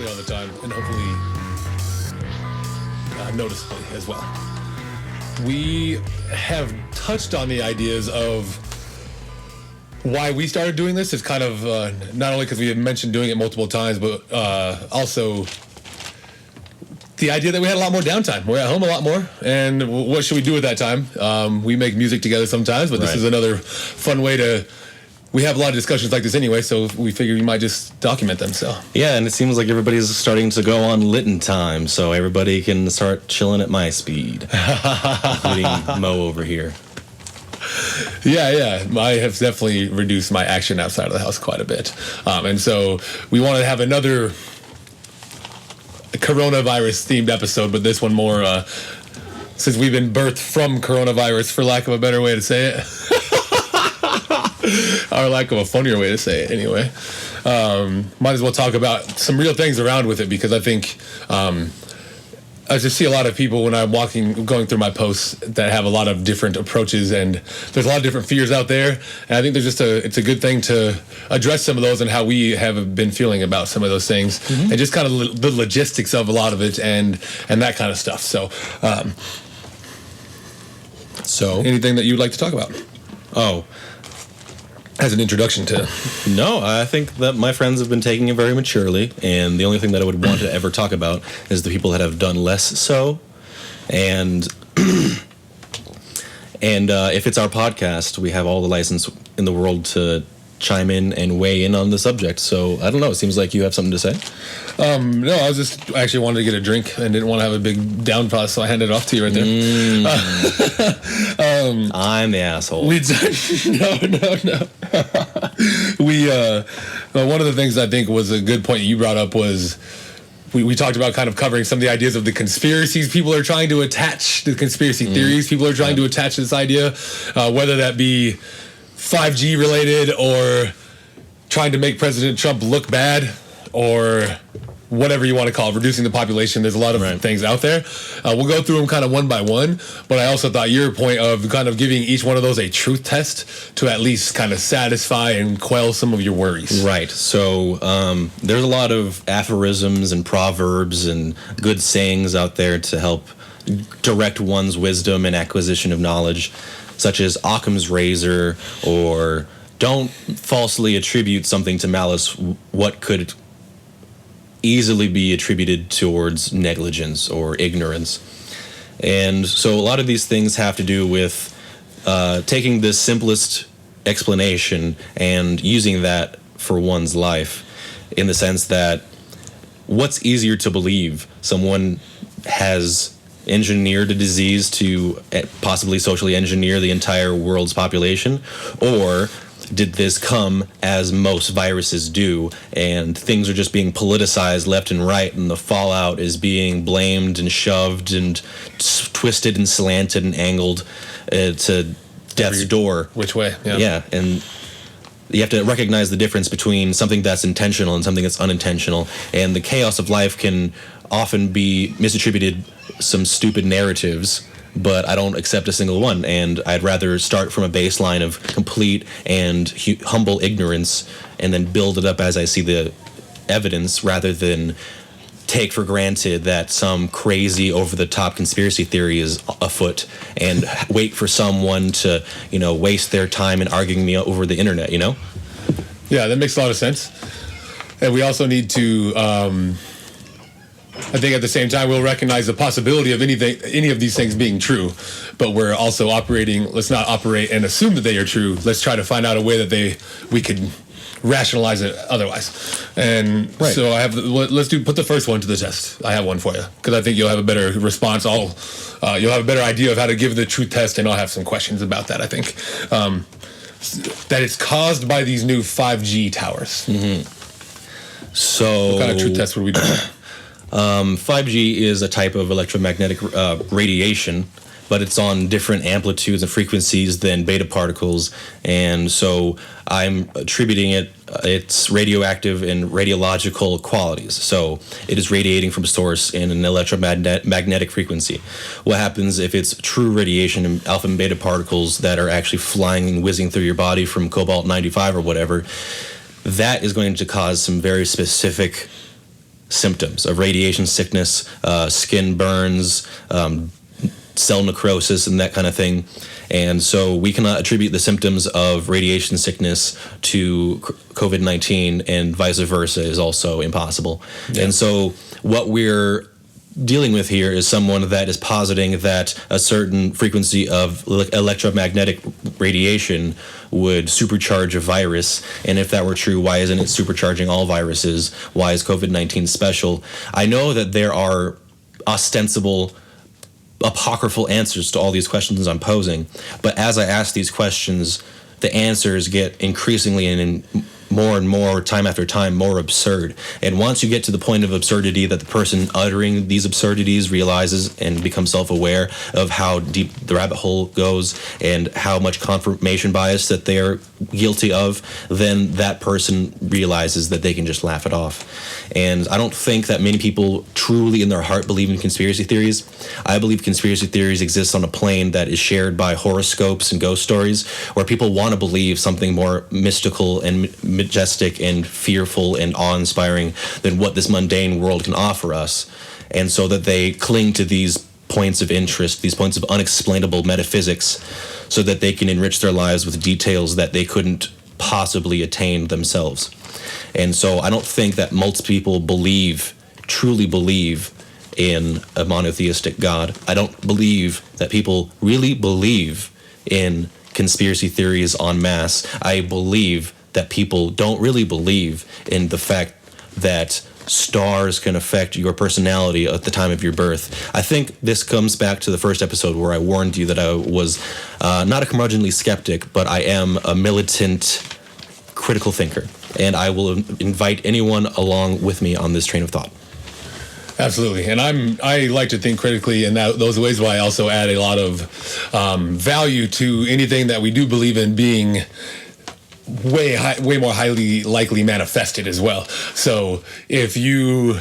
nearly all the time, and hopefully noticeably as well. We have touched on the ideas of why we started doing this. It's kind of not only because we had mentioned doing it multiple times, but also the idea that we had a lot more downtime. We're at home a lot more, and what should we do with that time? We make music together sometimes, but this is another fun way to... We have a lot of discussions like this anyway, so we figured we might just document them. So yeah, and it seems like everybody's starting to go on Litten time, so everybody can start chilling at my speed, including Mo over here. Yeah, I have definitely reduced my action outside of the house quite a bit, and so we wanted to have another coronavirus-themed episode, but this one more since we've been birthed from coronavirus, for lack of a better way to say it. Or lack of a funnier way to say it, anyway. Might as well talk about some real things around with it, because I think I just see a lot of people when I'm going through my posts that have a lot of different approaches, and there's a lot of different fears out there. And I think there's it's a good thing to address some of those and how we have been feeling about some of those things, and just kind of the logistics of a lot of it and that kind of stuff. So anything that you'd like to talk about? Oh. As an introduction to... No, I think that my friends have been taking it very maturely, and the only thing that I would want to ever talk about is the people that have done less so. And if it's our podcast, we have all the license in the world to chime in and weigh in on the subject. So, I don't know, it seems like you have something to say. No, I was just actually wanted to get a drink and didn't want to have a big down pause, so I handed it off to you right there. I'm the asshole. No. One of the things I think was a good point you brought up was we talked about kind of covering some of the ideas of the conspiracies people are trying to attach, the conspiracy theories people are trying to attach to this idea, whether that be 5G related or trying to make President Trump look bad or whatever you want to call it, reducing the population. There's a lot of things out there. We'll go through them kind of one by one, but I also thought your point of kind of giving each one of those a truth test to at least kind of satisfy and quell some of your worries. Right. So there's a lot of aphorisms and proverbs and good sayings out there to help direct one's wisdom and acquisition of knowledge, such as Occam's razor, or don't falsely attribute something to malice what could easily be attributed towards negligence or ignorance. And so a lot of these things have to do with taking the simplest explanation and using that for one's life, in the sense that what's easier to believe? Someone has engineered a disease to possibly socially engineer the entire world's population, or did this come as most viruses do, and things are just being politicized left and right, and the fallout is being blamed and shoved and twisted and slanted and angled to death's door. Which way? Yeah, and you have to recognize the difference between something that's intentional and something that's unintentional, and the chaos of life can often be misattributed some stupid narratives, but I don't accept a single one, and I'd rather start from a baseline of complete and humble ignorance and then build it up as I see the evidence, rather than take for granted that some crazy over-the-top conspiracy theory is afoot and wait for someone to, waste their time in arguing me over the internet, Yeah, that makes a lot of sense. And we also need to... I think at the same time, we'll recognize the possibility of any of these things being true, but we're also let's not operate and assume that they are true. Let's try to find out a way that we could rationalize it otherwise. And so put the first one to the test. I have one for you, because I think you'll have a better response. You'll have a better idea of how to give the truth test, and I'll have some questions about that, I think. That it's caused by these new 5G towers. So what kind of truth test would we do? 5G is a type of electromagnetic radiation, but it's on different amplitudes and frequencies than beta particles, and so I'm attributing its radioactive and radiological qualities. So it is radiating from a source in an electromagnetic frequency. What happens if it's true radiation and alpha and beta particles that are actually flying and whizzing through your body from cobalt-95 or whatever? That is going to cause some very specific symptoms of radiation sickness, skin burns, cell necrosis, and that kind of thing. And so we cannot attribute the symptoms of radiation sickness to COVID-19, and vice versa is also impossible. Yeah. And so what we're dealing with here is someone that is positing that a certain frequency of electromagnetic radiation would supercharge a virus. And if that were true, why isn't it supercharging all viruses? Why is COVID-19 special? I know that there are ostensible apocryphal answers to all these questions I'm posing, but as I ask these questions, the answers get increasingly and more time after time more absurd. And once you get to the point of absurdity that the person uttering these absurdities realizes and becomes self-aware of how deep the rabbit hole goes and how much confirmation bias that they're guilty of, then that person realizes that they can just laugh it off. And I don't think that many people truly in their heart believe in conspiracy theories. I believe conspiracy theories exist on a plane that is shared by horoscopes and ghost stories, where people want to believe something more mystical and majestic and fearful and awe-inspiring than what this mundane world can offer us. And so that they cling to these points of interest, these points of unexplainable metaphysics, so that they can enrich their lives with details that they couldn't possibly attain themselves. And so I don't think that most people truly believe in a monotheistic God. I don't believe that people really believe in conspiracy theories en masse. I believe that people don't really believe in the fact that stars can affect your personality at the time of your birth. I think this comes back to the first episode where I warned you that I was not a curmudgeonly skeptic, but I am a militant critical thinker. And I will invite anyone along with me on this train of thought. Absolutely, and I like to think critically in those ways. Why I also add a lot of value to anything that we do believe in being way more highly likely manifested as well. So if you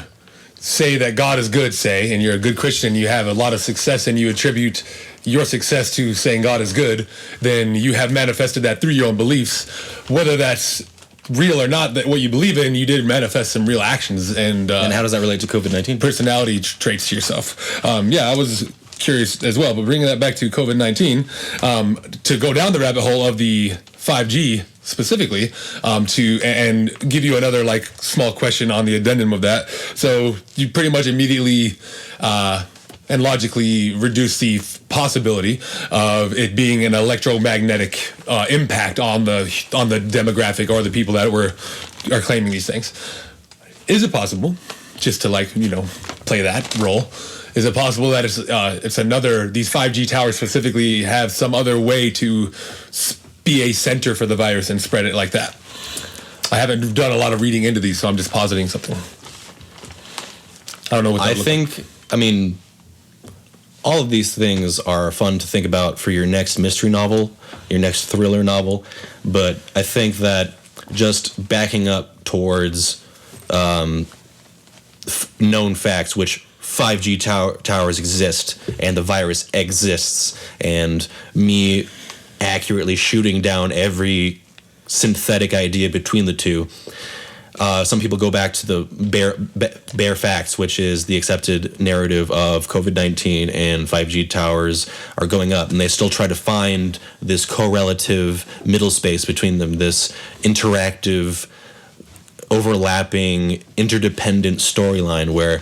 say that God is good, and you're a good Christian, you have a lot of success, and you attribute your success to saying God is good, then you have manifested that through your own beliefs. Whether that's real or not, that what you believe in, you did manifest some real actions. And how does that relate to COVID-19? Personality traits to yourself. I was curious as well, but bringing that back to COVID-19, to go down the rabbit hole of the 5G specifically, and give you another small question on the addendum of that. So you pretty much immediately and logically reduce the possibility of it being an electromagnetic impact on the demographic or the people that are claiming these things. Is it possible, just to play that role? Is it possible that it's another, these 5G towers specifically have some other way to be a center for the virus and spread it like that? I haven't done a lot of reading into these, so I'm just positing something. I don't know what that all of these things are fun to think about for your next mystery novel, your next thriller novel, but I think that just backing up towards known facts, which 5G towers exist and the virus exists, and me accurately shooting down every synthetic idea between the two. Some people go back to the bare facts, which is the accepted narrative of COVID-19 and 5G towers are going up, and they still try to find this correlative middle space between them, this interactive, overlapping, interdependent storyline where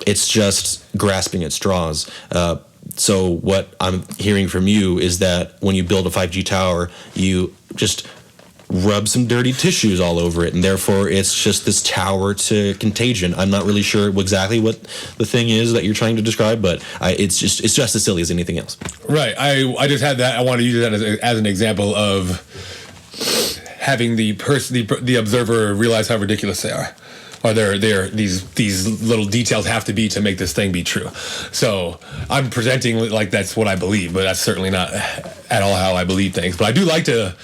it's just grasping at straws. So what I'm hearing from you is that when you build a 5G tower, you just rub some dirty tissues all over it, and therefore it's just this tower to contagion. I'm not really sure exactly what the thing is that you're trying to describe, but it's just as silly as anything else. Right. I just had that. I want to use that as an example of having the observer realize how ridiculous they are. Or these little details have to be to make this thing be true. So I'm presenting like that's what I believe, but that's certainly not at all how I believe things. But I do like to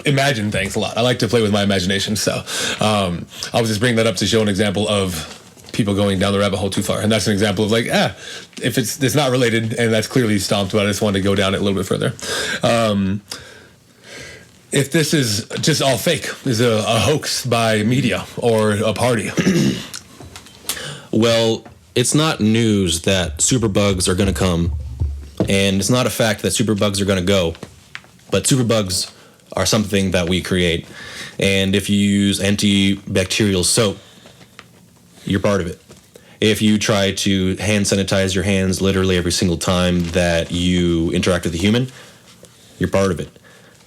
imagine things a lot. I like to play with my imagination. So I was just bringing that up to show an example of people going down the rabbit hole too far. And that's an example of if it's not related, and that's clearly stomped, but I just wanted to go down it a little bit further. If this is just all fake, is a hoax by media or a party, Well, it's not news that superbugs are going to come, and it's not a fact that superbugs are going to go, but superbugs are something that we create. And if you use antibacterial soap, you're part of it. If you try to hand sanitize your hands literally every single time that you interact with a human, you're part of it.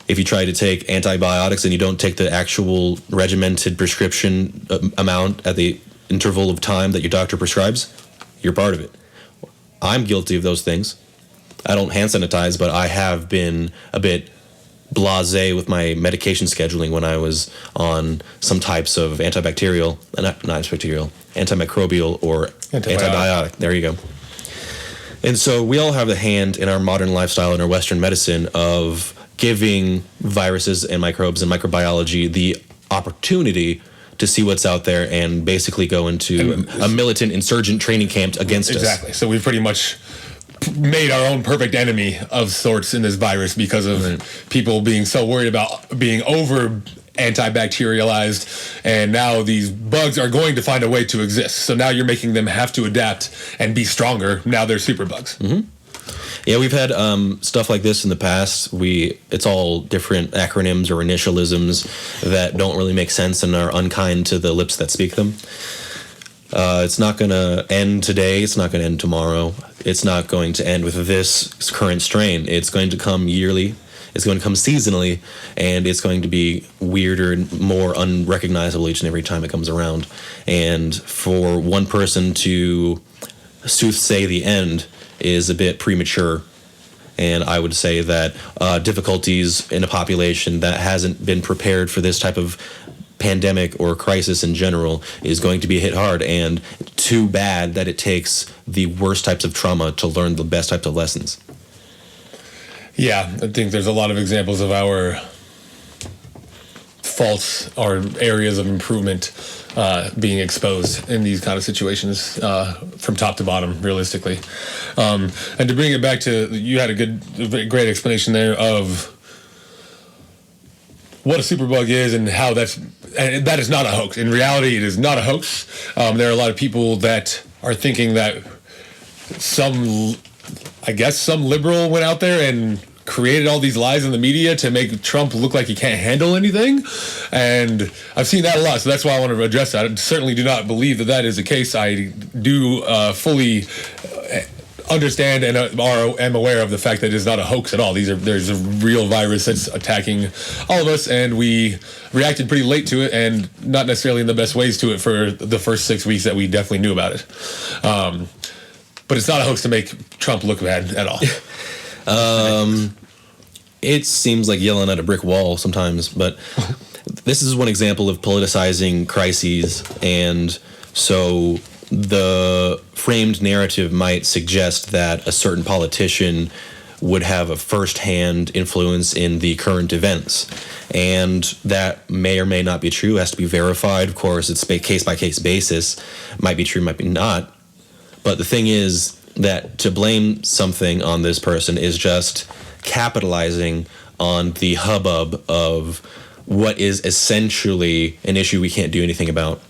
If you try to take antibiotics and you don't take the actual regimented prescription amount at the interval of time that your doctor prescribes, you're part of it. I'm guilty of those things. I don't hand sanitize, but I have been a bit blasé with my medication scheduling when I was on some types of antibacterial, not antibacterial, antimicrobial or antibiotic. There you go. And so we all have the hand in our modern lifestyle and our Western medicine of giving viruses and microbes and microbiology the opportunity to see what's out there and basically go into a militant insurgent training camp against us. Exactly. So we've pretty much made our own perfect enemy of sorts in this virus because of people being so worried about being over antibacterialized, and now these bugs are going to find a way to exist. So now you're making them have to adapt and be stronger. Now they're super bugs. Mm-hmm. Yeah, we've had stuff like this in the past. It's all different acronyms or initialisms that don't really make sense and are unkind to the lips that speak them. It's not going to end today. It's not going to end tomorrow. It's not going to end with this current strain. It's going to come yearly. It's going to come seasonally, and it's going to be weirder and more unrecognizable each and every time it comes around. And for one person to soothsay the end is a bit premature. And I would say that difficulties in a population that hasn't been prepared for this type of pandemic or crisis in general is going to be hit hard, and too bad that it takes the worst types of trauma to learn the best types of lessons. Yeah, I think there's a lot of examples of our faults or areas of improvement being exposed in these kind of situations from top to bottom, realistically. And to bring it back to, you had a great explanation there of what a superbug is and how that is not a hoax. In reality, it is not a hoax. There are a lot of people that are thinking that some liberal went out there and created all these lies in the media to make Trump look like he can't handle anything. And I've seen that a lot, so that's why I want to address that. I certainly do not believe that is the case. I do fully understand and am aware of the fact that it's not a hoax at all. There's a real virus that's attacking all of us, and we reacted pretty late to it and not necessarily in the best ways to it for the first 6 weeks that we definitely knew about it. But it's not a hoax to make Trump look bad at all. It seems like yelling at a brick wall sometimes, but this is one example of politicizing crises, and so the framed narrative might suggest that a certain politician would have a first-hand influence in the current events, and that may or may not be true. It has to be verified. Of course, it's a case-by-case basis. Might be true, might be not. But the thing is that to blame something on this person is just capitalizing on the hubbub of what is essentially an issue we can't do anything about,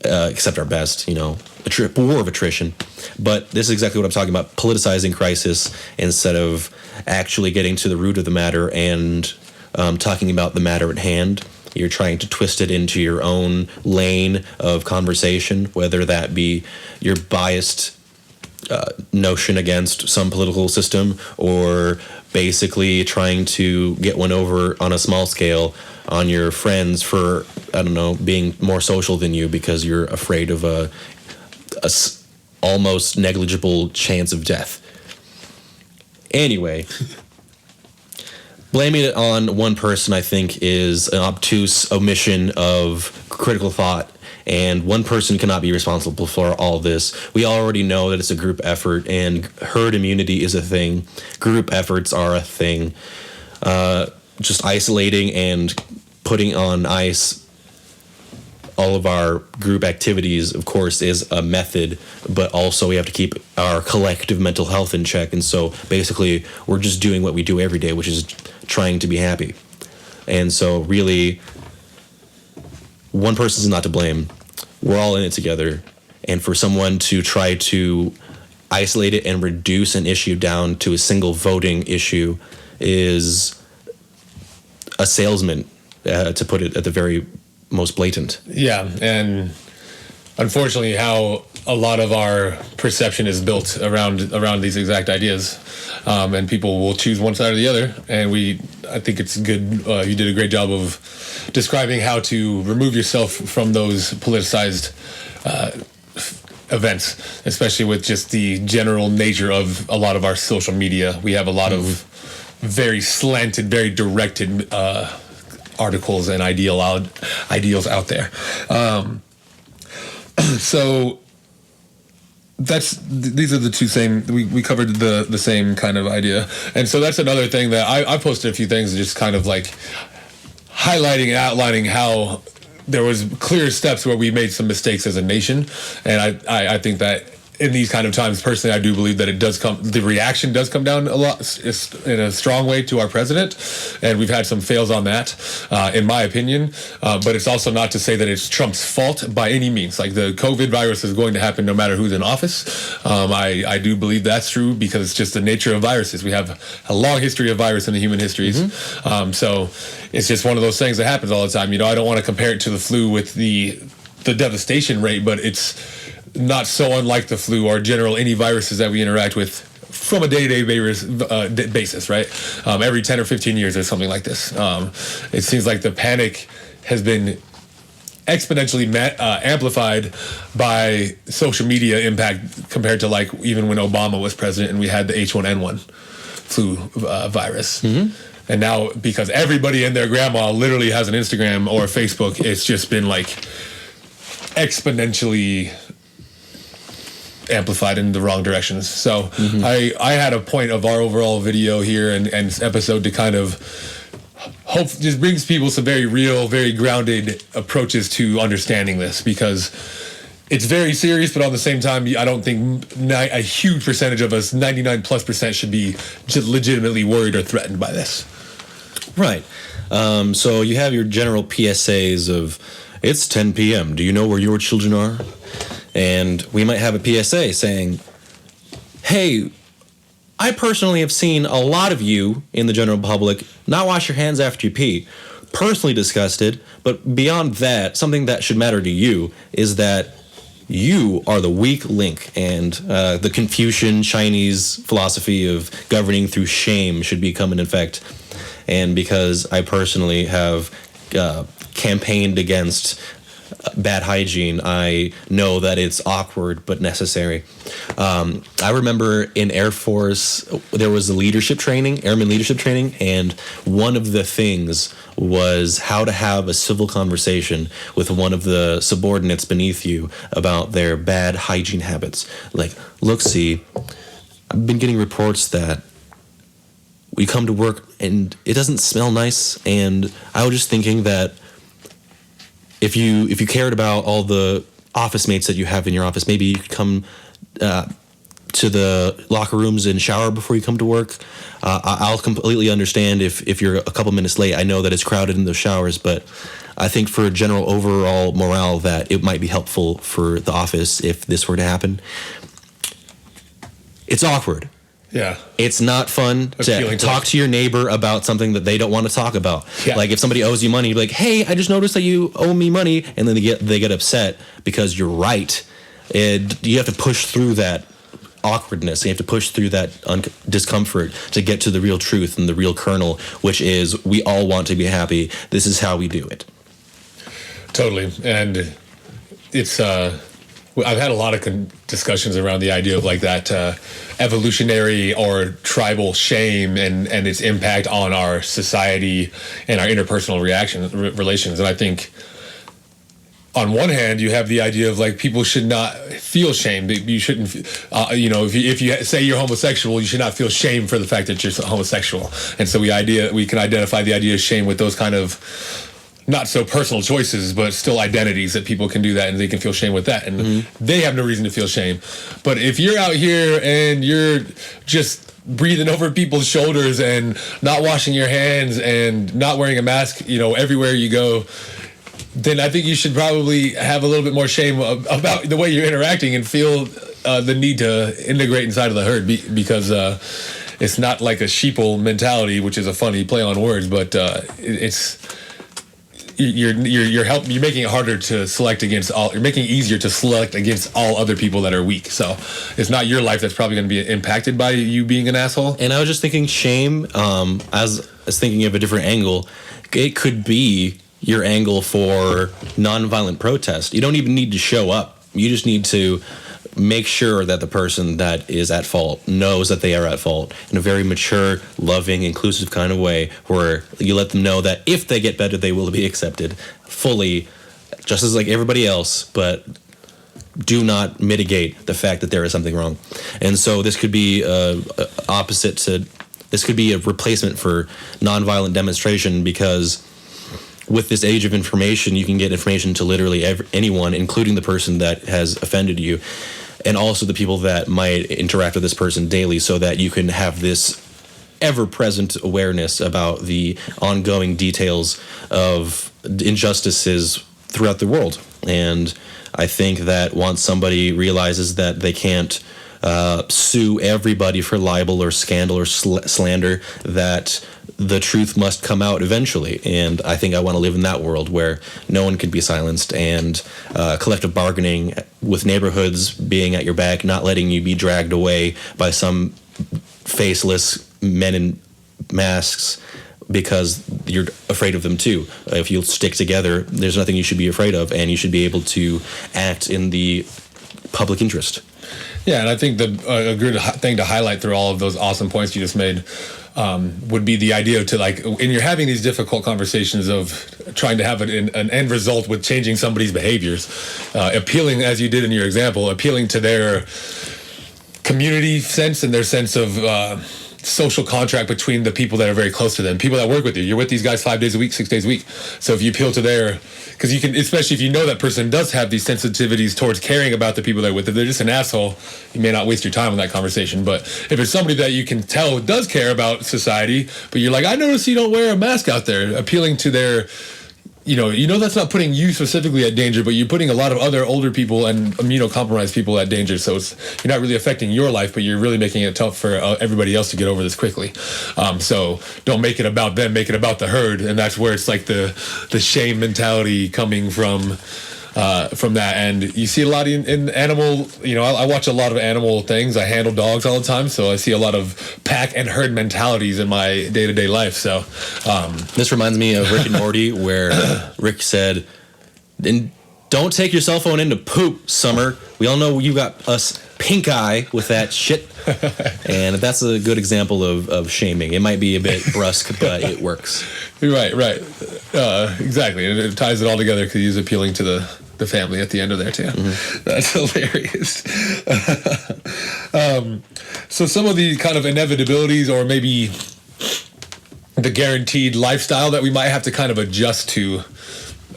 except our best, a war of attrition. But this is exactly what I'm talking about, politicizing crisis instead of actually getting to the root of the matter and talking about the matter at hand. You're trying to twist it into your own lane of conversation, whether that be your biased notion against some political system, or basically trying to get one over on a small scale on your friends for, being more social than you because you're afraid of a almost negligible chance of death. Anyway, blaming it on one person, I think, is an obtuse omission of critical thought. And one person cannot be responsible for all this. We already know that it's a group effort, and herd immunity is a thing. Group efforts are a thing. Just isolating and putting on ice all of our group activities, of course, is a method, but also we have to keep our collective mental health in check. And so basically, we're just doing what we do every day, which is trying to be happy. And so really, one person's not to blame. We're all in it together. and for someone to try to isolate it and reduce an issue down to a single voting issue is a salesman, to put it at the very most blatant. Yeah, and unfortunately, how a lot of our perception is built around these exact ideas, and people will choose one side or the other. And I think it's good. You did a great job of describing how to remove yourself from those politicized events, especially with just the general nature of a lot of our social media. We have a lot of very slanted, very directed articles and ideals out there. So these are the two same. We covered the same kind of idea, and so that's another thing that I posted a few things, just kind of like highlighting and outlining how there was clear steps where we made some mistakes as a nation, and I think that in these kind of times, personally, I do believe that the reaction does come down a lot in a strong way to our president, and we've had some fails on that, in my opinion. But it's also not to say that it's Trump's fault by any means. Like, the COVID virus is going to happen no matter who's in office. I do believe that's true because it's just the nature of viruses. We have a long history of virus in the human histories. So it's just one of those things that happens all the time. I don't want to compare it to the flu with the devastation rate, but it's not so unlike the flu or general any viruses that we interact with from a day-to-day basis, right? Every 10 or 15 years there's something like this. It seems like the panic has been exponentially amplified by social media impact compared to like even when Obama was president and we had the H1N1 flu virus. And now, because everybody and their grandma literally has an Instagram or a Facebook, it's just been like exponentially amplified in the wrong directions. So I had a point of our overall video here and episode to kind of hope just brings people some very real, very grounded approaches to understanding this, because it's very serious, but on the same time, I don't think a huge percentage of us, 99+%, should be just legitimately worried or threatened by this. Right. So you have your general PSAs of, it's 10 p.m. Do you know where your children are? And we might have a PSA saying, hey, I personally have seen a lot of you in the general public not wash your hands after you pee. Personally disgusted, but beyond that, something that should matter to you is that you are the weak link, and the Confucian Chinese philosophy of governing through shame should become in effect. And because I personally have campaigned against bad hygiene, I know that it's awkward but necessary. I remember in Air Force, there was a airman leadership training, and one of the things was how to have a civil conversation with one of the subordinates beneath you about their bad hygiene habits. Like, look, see, I've been getting reports that we come to work and it doesn't smell nice, and I was just thinking that if you cared about all the office mates that you have in your office, maybe you could come to the locker rooms and shower before you come to work. I'll completely understand if you're a couple minutes late. I know that it's crowded in those showers, but I think for general overall morale that it might be helpful for the office if this were to happen. It's awkward. Yeah. It's not fun to talk to your neighbor about something that they don't want to talk about. Yeah. Like if somebody owes you money, you're like, hey, I just noticed that you owe me money. And then they get upset because you're right. You have to push through that awkwardness. You have to push through that discomfort to get to the real truth and the real kernel, which is we all want to be happy. This is how we do it. Totally. And it's... I've had a lot of discussions around the idea of like that evolutionary or tribal shame and its impact on our society and our interpersonal relations. And I think on one hand, you have the idea of like people should not feel shame. You shouldn't, if you say you're homosexual, you should not feel shame for the fact that you're homosexual. And so we can identify the idea of shame with those kind of not so personal choices, but still identities that people can do that and they can feel shame with that. And they have no reason to feel shame. But if you're out here and you're just breathing over people's shoulders and not washing your hands and not wearing a mask, everywhere you go, then I think you should probably have a little bit more shame about the way you're interacting and feel the need to integrate inside of the herd because it's not like a sheeple mentality, which is a funny play on words, but you're making it harder to select against all. You're making it easier to select against all other people that are weak. So it's not your life that's probably going to be impacted by you being an asshole. And I was just thinking shame. As thinking of a different angle, it could be your angle for nonviolent protest. You don't even need to show up. You just need to make sure that the person that is at fault knows that they are at fault in a very mature, loving, inclusive kind of way, where you let them know that if they get better, they will be accepted fully, just as like everybody else, but do not mitigate the fact that there is something wrong. And so this could be this could be a replacement for nonviolent demonstration, because with this age of information, you can get information to literally anyone, including the person that has offended you, and also the people that might interact with this person daily, so that you can have this ever-present awareness about the ongoing details of injustices throughout the world. And I think that once somebody realizes that they can't sue everybody for libel or scandal or slander, that the truth must come out eventually. And I think I want to live in that world where no one can be silenced, and collective bargaining with neighborhoods being at your back, not letting you be dragged away by some faceless men in masks because you're afraid of them too. If you stick together, there's nothing you should be afraid of, and you should be able to act in the public interest. Yeah, and I think a good thing to highlight through all of those awesome points you just made would be the idea to, like, when you're having these difficult conversations of trying to have an end result with changing somebody's behaviors, appealing, as you did in your example, appealing to their community sense and their sense of social contract between the people that are very close to them, people that work with you. You're with these guys 5 days a week, 6 days a week. So if you appeal to their, because you can, especially if you know that person does have these sensitivities towards caring about the people they're with. If they're just an asshole, you may not waste your time on that conversation. But if it's somebody that you can tell does care about society, but you're like, I notice you don't wear a mask out there, appealing to their, you know that's not putting you specifically at danger, but you're putting a lot of other older people and immunocompromised people at danger. So you're not really affecting your life, but you're really making it tough for everybody else to get over this quickly. So don't make it about them, make it about the herd. And that's where it's like the shame mentality coming from that. And you see a lot in animal, I watch a lot of animal things. I handle dogs all the time, so I see a lot of pack and herd mentalities in my day-to-day life. So this reminds me of Rick and Morty, where Rick said, "And don't take your cell phone into poop, Summer. We all know you got us pink eye with that shit." And that's a good example of shaming. It might be a bit brusque, but it works. Right. Exactly. And it ties it all together because he's appealing to the family at the end of there too. Mm-hmm. That's hilarious. So some of the kind of inevitabilities, or maybe the guaranteed lifestyle that we might have to kind of adjust to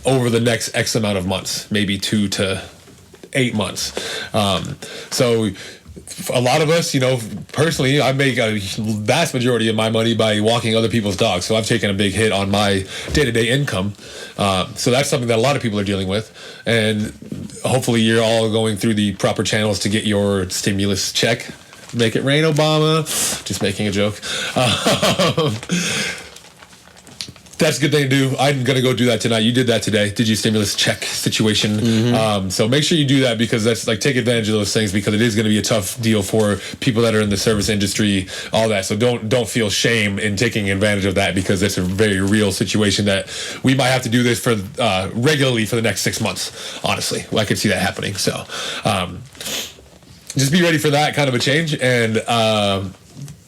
over the next X amount of months, maybe 2 to 8 months. So a lot of us, personally, I make a vast majority of my money by walking other people's dogs. So I've taken a big hit on my day-to-day income. So that's something that a lot of people are dealing with. And hopefully you're all going through the proper channels to get your stimulus check. Make it rain, Obama. Just making a joke. That's a good thing to do. I'm going to go do that tonight. You did that today. Did your stimulus check situation. Mm-hmm. So make sure you do that, because that's like, take advantage of those things, because it is going to be a tough deal for people that are in the service industry, all that. So don't feel shame in taking advantage of that, because it's a very real situation that we might have to do this for regularly for the next 6 months. Honestly, I could see that happening. So just be ready for that kind of a change. And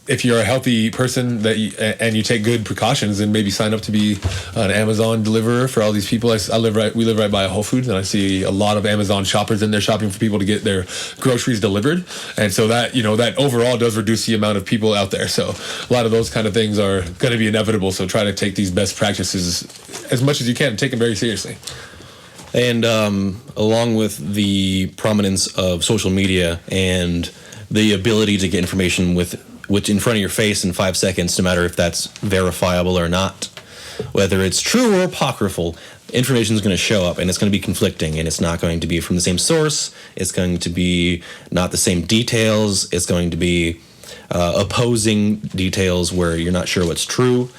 if you're a healthy person and you take good precautions, and maybe sign up to be an Amazon deliverer for all these people. We live right by a Whole Foods, and I see a lot of Amazon shoppers in there shopping for people to get their groceries delivered. And so that, that overall does reduce the amount of people out there. So a lot of those kind of things are going to be inevitable. So try to take these best practices as much as you can and take them very seriously. And along with the prominence of social media and the ability to get information which in front of your face in 5 seconds, no matter if that's verifiable or not, whether it's true or apocryphal, information is going to show up and it's going to be conflicting, and it's not going to be from the same source. It's going to be not the same details. It's going to be opposing details where you're not sure what's true.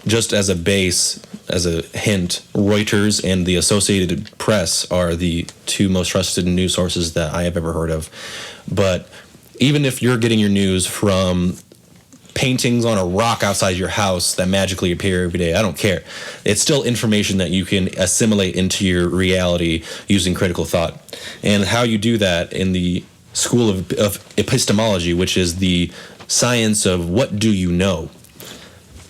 Just as a base, as a hint, Reuters and the Associated Press are the two most trusted news sources that I have ever heard of. But even if you're getting your news from paintings on a rock outside your house that magically appear every day, I don't care. It's still information that you can assimilate into your reality using critical thought. And how you do that in the school of epistemology, which is the science of what do you know.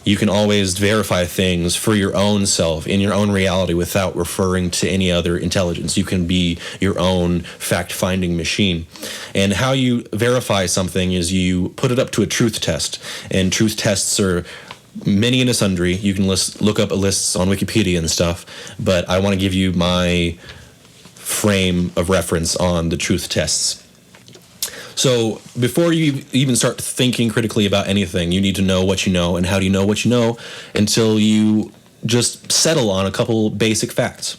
You can always verify things for your own self in your own reality without referring to any other intelligence. You can be your own fact-finding machine. And how you verify something is you put it up to a truth test. And truth tests are many and sundry. You can look up lists on Wikipedia and stuff. But I want to give you my frame of reference on the truth tests. So before you even start thinking critically about anything, you need to know what you know. And how do you know what you know? Until you just settle on a couple basic facts.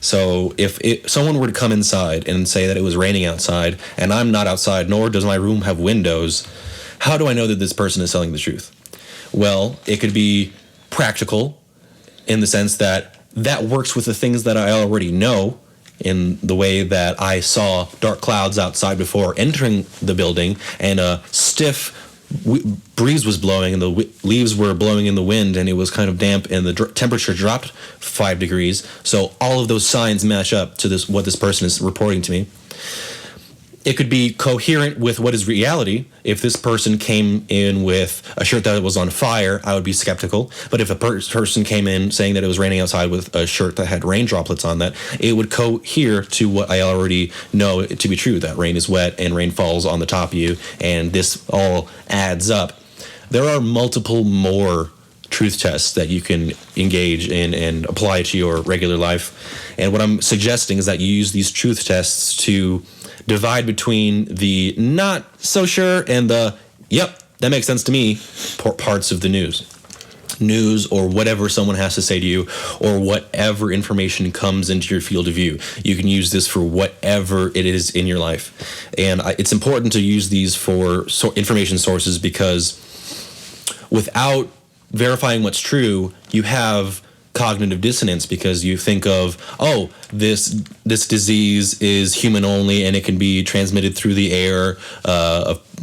So if someone were to come inside and say that it was raining outside, and I'm not outside, nor does my room have windows, how do I know that this person is telling the truth? Well, it could be practical in the sense that works with the things that I already know, in the way that I saw dark clouds outside before entering the building, and a stiff breeze was blowing, and the leaves were blowing in the wind, and it was kind of damp, and the temperature dropped 5 degrees. So all of those signs match up to what this person is reporting to me. It could be coherent with what is reality. If this person came in with a shirt that was on fire, I would be skeptical. But if a person came in saying that it was raining outside with a shirt that had rain droplets on that, it would cohere to what I already know to be true, that rain is wet and rain falls on the top of you, and this all adds up. There are multiple more truth tests that you can engage in and apply to your regular life. And what I'm suggesting is that you use these truth tests to divide between the not so sure and the yep, that makes sense to me parts of the news or whatever someone has to say to you, or whatever information comes into your field of view. You can use this for whatever it is in your life. And it's important to use these for information sources, because without verifying what's true, you have cognitive dissonance, because you think of, oh, this disease is human only, and it can be transmitted through the air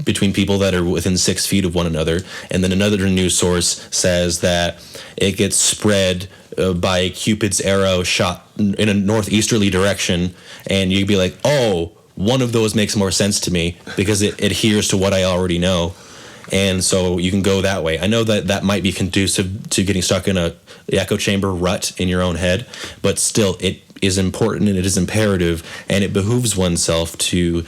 between people that are within 6 feet of one another. And then another news source says that it gets spread by Cupid's arrow shot in a northeasterly direction, and you'd be like, oh, one of those makes more sense to me because it adheres to what I already know. And so you can go that way. I know that might be conducive to getting stuck in a echo chamber rut in your own head, but still, it is important and it is imperative, and it behooves oneself to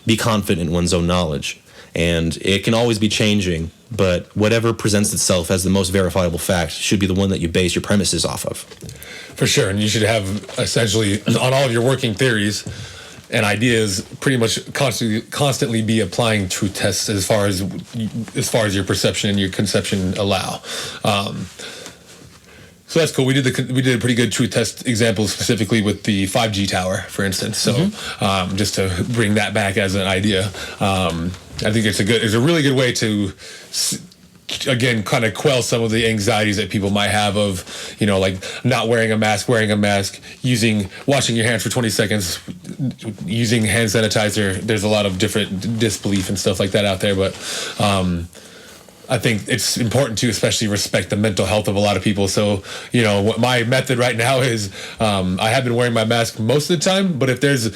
be confident in one's own knowledge. And it can always be changing, but whatever presents itself as the most verifiable fact should be the one that you base your premises off of. For sure, and you should have essentially on all of your working theories and ideas pretty much constantly be applying truth tests as far as your perception and your conception allow. So that's cool. We did a pretty good truth test example specifically with the 5G tower, for instance. So just to bring that back as an idea, I think it's a really good way to again kind of quell some of the anxieties that people might have of, like not wearing a mask, washing your hands for 20 seconds, using hand sanitizer. There's a lot of different disbelief and stuff like that out there, but I think it's important to especially respect the mental health of a lot of people. So, what my method right now is, I have been wearing my mask most of the time, but if there's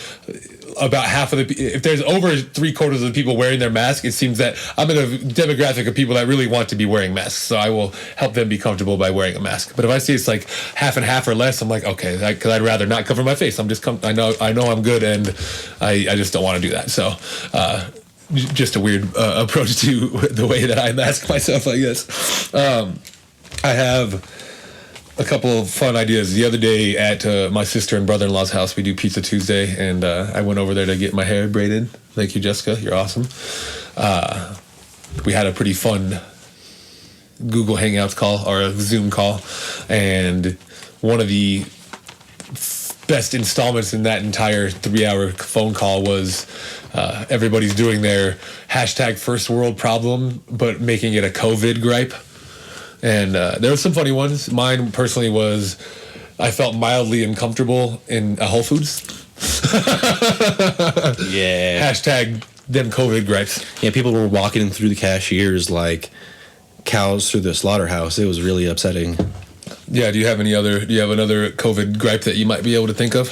about if there's over 3/4 of the people wearing their mask, it seems that I'm in a demographic of people that really want to be wearing masks. So I will help them be comfortable by wearing a mask. But if I see it's like half and half or less, I'm like, okay, because I'd rather not cover my face. I know I'm good, and I just don't want to do that. So, just a weird approach to the way that I mask myself, I guess. I have a couple of fun ideas. The other day at my sister and brother-in-law's house, we do Pizza Tuesday, and I went over there to get my hair braided. Thank you, Jessica. You're awesome. We had a pretty fun Google Hangouts call or a Zoom call, and one of the best installments in that entire 3-hour phone call was everybody's doing their hashtag first world problem, but making it a COVID gripe. And there were some funny ones. Mine personally was I felt mildly uncomfortable in a Whole Foods. Yeah. Hashtag them COVID gripes. Yeah, people were walking through the cashiers like cows through the slaughterhouse. It was really upsetting. Yeah, do you have another COVID gripe that you might be able to think of?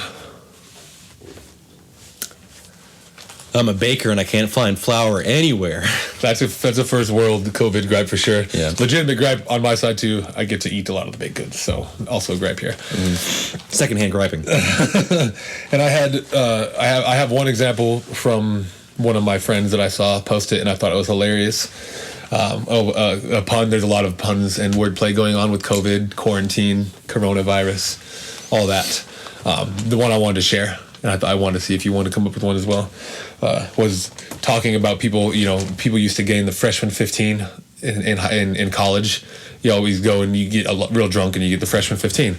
I'm a baker and I can't find flour anywhere. That's a first world COVID gripe for sure. Yeah. Legitimate gripe on my side too. I get to eat a lot of the baked goods, so also a gripe here. Secondhand griping. And I have one example from one of my friends that I saw post it, and I thought it was hilarious. A pun. There's a lot of puns and wordplay going on with COVID, quarantine, coronavirus, all that. The one I wanted to share, and I wanted to see if you wanted to come up with one as well, was talking about people. You know, people used to gain the freshman 15 in college. You always go and you get real drunk and you get the freshman 15.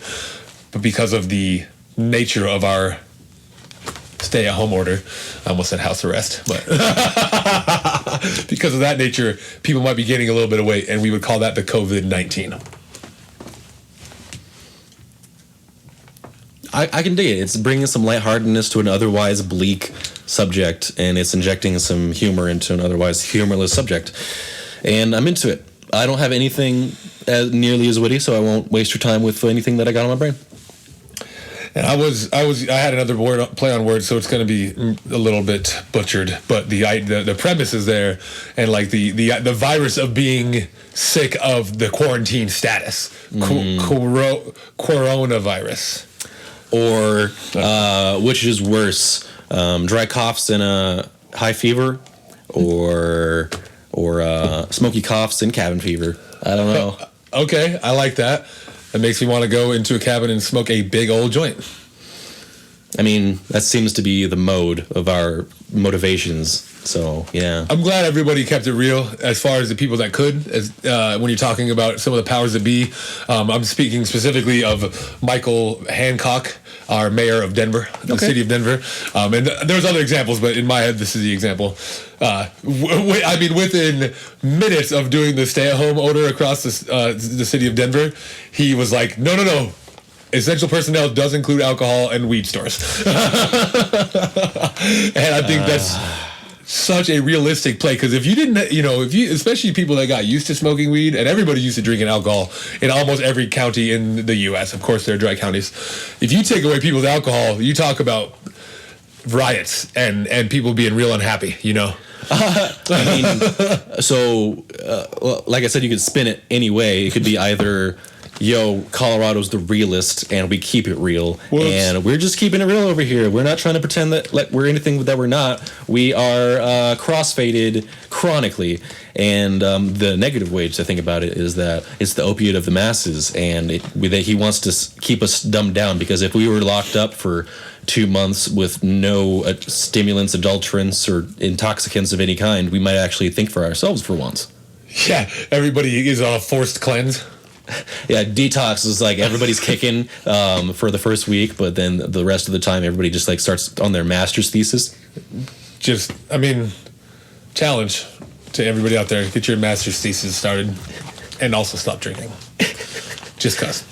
But because of the nature of our stay-at-home order, I almost said house arrest, but because of that nature, people might be gaining a little bit of weight, and we would call that the COVID-19. I can dig it. It's bringing some lightheartedness to an otherwise bleak subject, and it's injecting some humor into an otherwise humorless subject. And I'm into it. I don't have anything nearly as witty, so I won't waste your time with anything that I got on my brain. And I had another play on words, so it's going to be a little bit butchered, but the premise is there, and like the virus of being sick of the quarantine status, coronavirus. Or which is worse, dry coughs and a high fever, or smoky coughs and cabin fever. I don't know. Okay, I like that. That makes me want to go into a cabin and smoke a big old joint. I mean, that seems to be the mode of our motivations. So, yeah. I'm glad everybody kept it real as far as the people that could. As when you're talking about some of the powers that be, I'm speaking specifically of Michael Hancock, our mayor of Denver, the city of Denver. And there's other examples, but in my head, this is the example. I mean, within minutes of doing the stay-at-home order across the city of Denver, he was like, no. Essential personnel does include alcohol and weed stores. And I think that's such a realistic play, because if you didn't, especially people that got used to smoking weed, and everybody used to drinking alcohol in almost every county in the U.S. Of course, there are dry counties. If you take away people's alcohol, you talk about riots and people being real unhappy, like I said, you could spin it any way. It could be either, Colorado's the realist and we keep it real. Whoops. And we're just keeping it real over here. We're not trying to pretend that we're anything that we're not. We are crossfaded chronically. And the negative way to think about it is that it's the opiate of the masses, and he wants to keep us dumbed down, because if we were locked up for 2 months with no stimulants, adulterants, or intoxicants of any kind, we might actually think for ourselves for once. Yeah, everybody is on a forced cleanse. Yeah, detox is like everybody's kicking for the first week, but then the rest of the time everybody just like starts on their master's thesis. Challenge to everybody out there: get your master's thesis started, and also stop drinking. Just cause.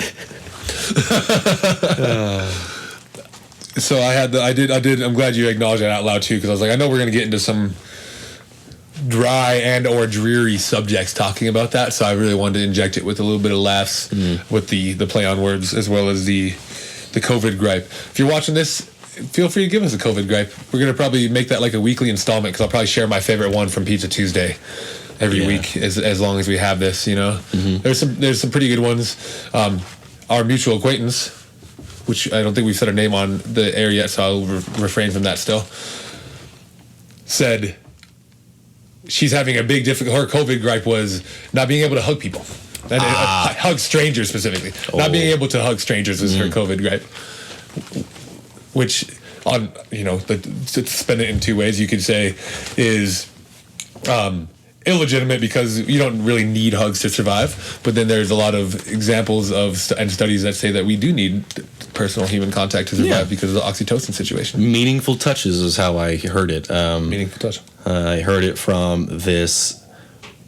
So I did. I'm glad you acknowledged that out loud too, because I was like, I know we're gonna get into some dry and or dreary subjects talking about that, so I really wanted to inject it with a little bit of laughs with the play on words, as well as the COVID gripe. If you're watching this, feel free to give us a COVID gripe. We're gonna probably make that like a weekly installment, because I'll probably share my favorite one from Pizza Tuesday every week as long as we have this. There's some pretty good ones. Our mutual acquaintance, which I don't think we've said her name on the air yet, so I'll refrain from that still, said she's having a big difficult. Her COVID gripe was not being able to hug people, hug strangers specifically. Not being able to hug strangers was her COVID gripe. Which, to spin it in two ways, you could say is illegitimate because you don't really need hugs to survive. But then there's a lot of examples and studies that say that we do need personal human contact to survive because of the oxytocin situation. Meaningful touches is how I heard it. Meaningful touch. I heard it from this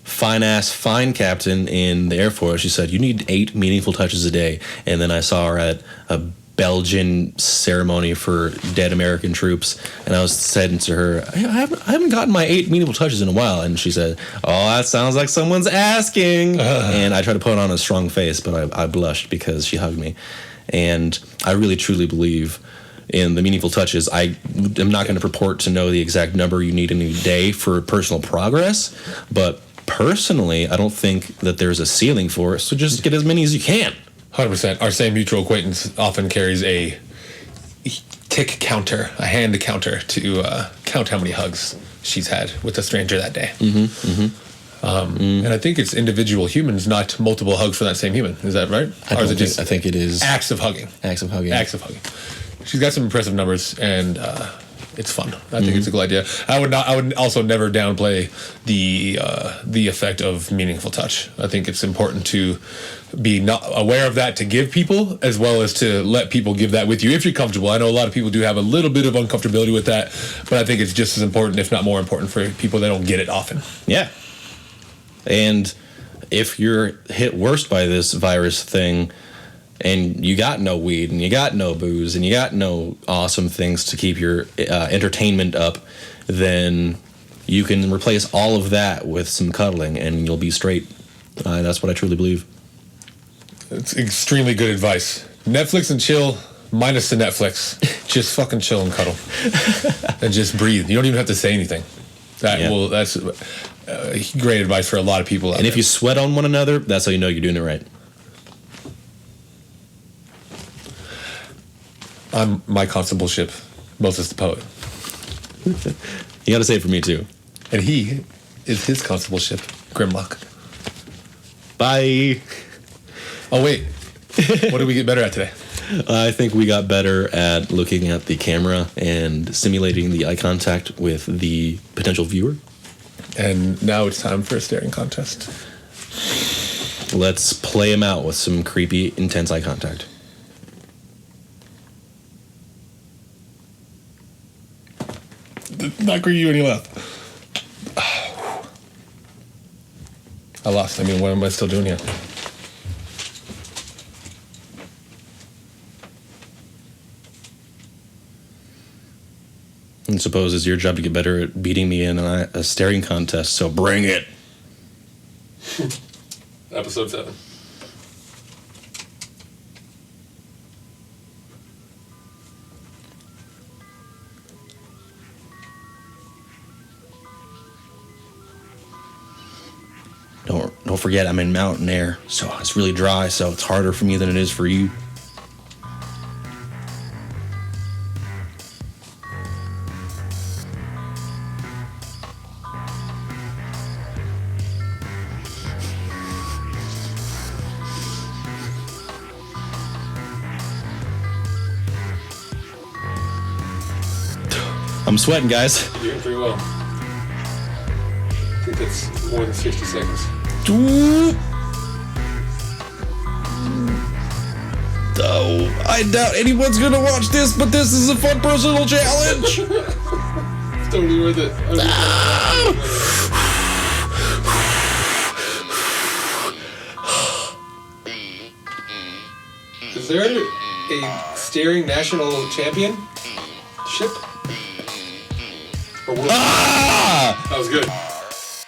fine captain in the Air Force. She said, you need 8 meaningful touches a day. And then I saw her at a Belgian ceremony for dead American troops, and I was saying to her, I haven't gotten my 8 meaningful touches in a while, and she said, oh, that sounds like someone's asking. And I tried to put on a strong face, but I blushed because she hugged me. And I really truly believe in the meaningful touches. I am not going to purport to know the exact number you need in a day for personal progress, but personally, I don't think that there's a ceiling for it, so just get as many as you can. 100%. Our same mutual acquaintance often carries a tick counter, a hand counter to count how many hugs she's had with a stranger that day. And I think it's individual humans, not multiple hugs for that same human. Is that right? Or is it just? I think it is acts of hugging. Acts of hugging. Acts of hugging. She's got some impressive numbers, and it's fun. I think it's a cool idea. I would also never downplay the effect of meaningful touch. I think it's important to be not aware of that, to give people, as well as to let people give that with you if you're comfortable. I know a lot of people do have a little bit of uncomfortability with that, but I think it's just as important, if not more important, for people that don't get it often. Yeah. And if you're hit worst by this virus thing, and you got no weed, and you got no booze, and you got no awesome things to keep your entertainment up, then you can replace all of that with some cuddling, and you'll be straight. That's what I truly believe. It's extremely good advice. Netflix and chill, minus the Netflix. Just fucking chill and cuddle. And just breathe. You don't even have to say anything. That's great advice for a lot of people out there. And if you sweat on one another, that's how you know you're doing it right. I'm my constableship, Moses the poet. You gotta say it for me too. And he is his constableship, GrimLock. Bye. Oh wait, what did we get better at today? I think we got better at looking at the camera and simulating the eye contact with the potential viewer. And now it's time for a staring contest. Let's play him out with some creepy, intense eye contact. Not greet you any left. I lost. I mean, what am I still doing here? I suppose it's your job to get better at beating me in a staring contest, so bring it. Episode 7. Don't forget, I'm in mountain air, so it's really dry, so it's harder for me than it is for you. I'm sweating, guys. You're doing pretty well. I think that's more than 60 seconds. Oh, I doubt anyone's gonna watch this, but this is a fun personal challenge. It's totally worth it. Is there a staring national championship? Or Ah! That was good.